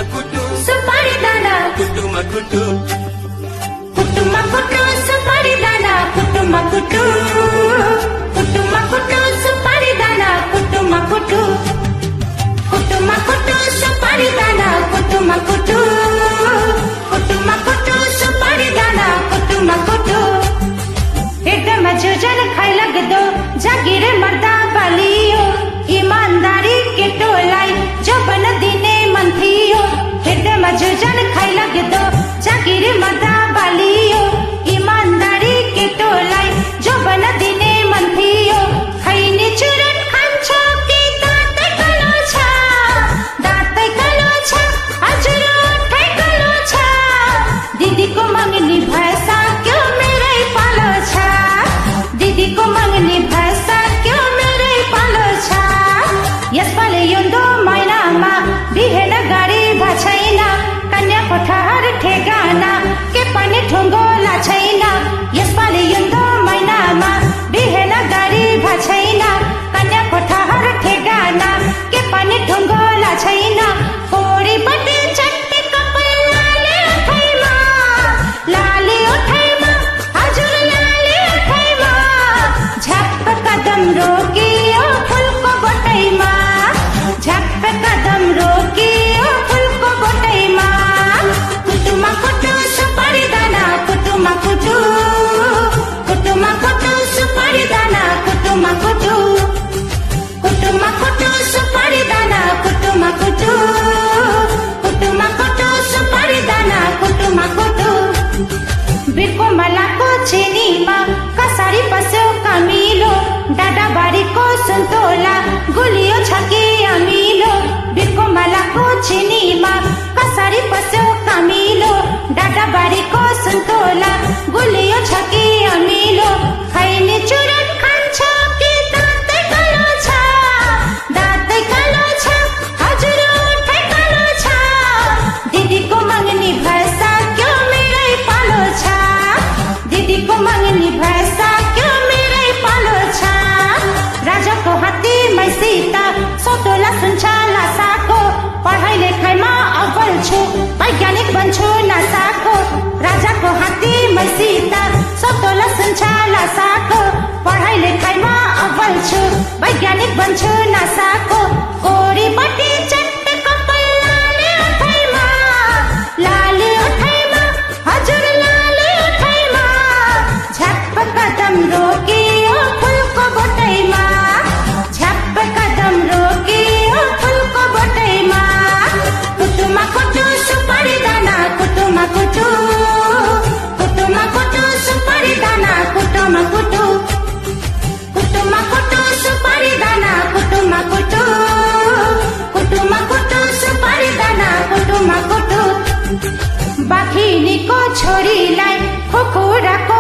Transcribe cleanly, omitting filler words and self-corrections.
kutu supari dana kutu makutu supari dana kutu makutu supari dana kutu makutu supari dana kutu makutu supari dana kutu makutu एकदम जुजन खाई लग दो जागिरे मर्दा बालियो ईमानदारी के टोलाई जो बन दिने मंथियो एकदम जुजन खाई लग दो जागिरे मर्दा बालियो ईमानदारी के टोलाई जो बन दिने मंथियो खैनी चुरन खान्छो कि दाँतै कलो छ हजुर ठै कलो छ दिदीको मंगनी भैसा क्यों मेरै पालो छ दिदीको मंगनी भैसा क्यों मेरै पालो छ यसपालि योन्दो महिनामा बिहेन गाडी छैन कन्या कोठार ठेगाना के पनि ठुङ्गोला छैन यसपालि योन्दो महिनामा बिहेन गाडी छैन कन्या कोठार ठेगाना के पनि ठुङ्गोला छैन कोडीपट्टि चट्टे कपाल लाली उठैमा हजुर लाली उठैमा झ्याप्प कदम रोकियो फुलको बोटैमा झ्याप्प कदम रोकियो फुलको बोटैमा कुटुमा कुटु सुपारी दाना कुटुमा कुटु सुपारी दाना कुटुमा कुटु सुपारी दाना कुटुमा कुटु सुपारी दाना कुटुमा कुटु बिर्को मलाको छेनीमा कसरी पस्यो कामिलो डाडाबारीको सुन्तोला गुलियो छ कि अमिलो बिर्को मलाको छेनीमा कसरी पस्यो कामिलो डाडाबारीको सुन्तोला गुलियो छ कि अमिलो खैनी चुरन खान्छो कि दाँतै कलो छ हजुर ठै कलो छ दिदीको मंगनी भैसा क्यों मेरै पालो छ दिदीको मंगनी भैसा क्यों मेरै पालो छ राजाको हात्ती मैसित सौतोला सुन्छ लासाको पढाइ लेखाइमा अव्वल छु वैज्ञानिक बन्छु नासाको राजाको हात्ती मैसित सौतोला सुन्छ लासाको पढाइ लेखाइमा अव्वल छु वैज्ञानिक बन्छु नासाको कोडीपट्टि चट्टे कपाल लाली उठैमा हजुर लाली उठैमा झ्याप्प कदम रोकियो फुलको बोटैमा झ्याप्प कदम रोकियो फुलको बोटैमा कुटुमा कुटु सुपारी दाना कुटुमा कुटु सुपारी दाना कुटुमा कुटु सुपारी दाना कुटुमा कुटु सुपारी दाना कुटुमा कुटु बाखिनीको छोरीलाई खुकुराको